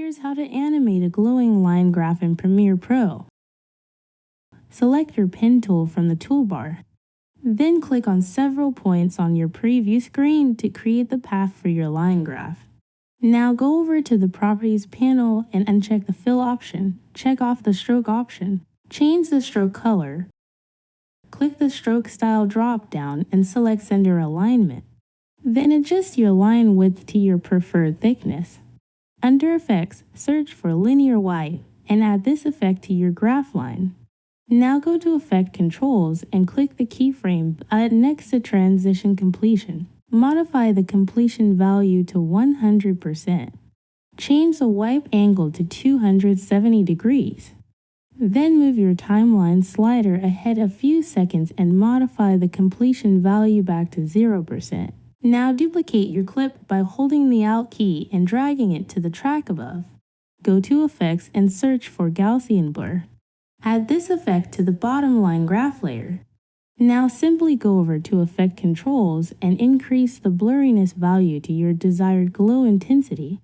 Here's how to animate a glowing line graph in Premiere Pro. Select your pen tool from the toolbar. Then click on several points on your preview screen to create the path for your line graph. Now go over to the Properties panel and uncheck the Fill option. Check off the Stroke option. Change the stroke color. Click the Stroke Style drop-down and select Center Alignment. Then adjust your line width to your preferred thickness. Under Effects, search for Linear White and add this effect to your graph line. Now go to Effect Controls and click the keyframe button next to Transition Completion. Modify the completion value to 100%. Change the wipe angle to 270 degrees. Then move your timeline slider ahead a few seconds and modify the completion value back to 0%. Now duplicate your clip by holding the Alt key and dragging it to the track above. Go to Effects and search for Gaussian Blur. Add this effect to the bottom line graph layer. Now simply go over to Effect Controls and increase the blurriness value to your desired glow intensity.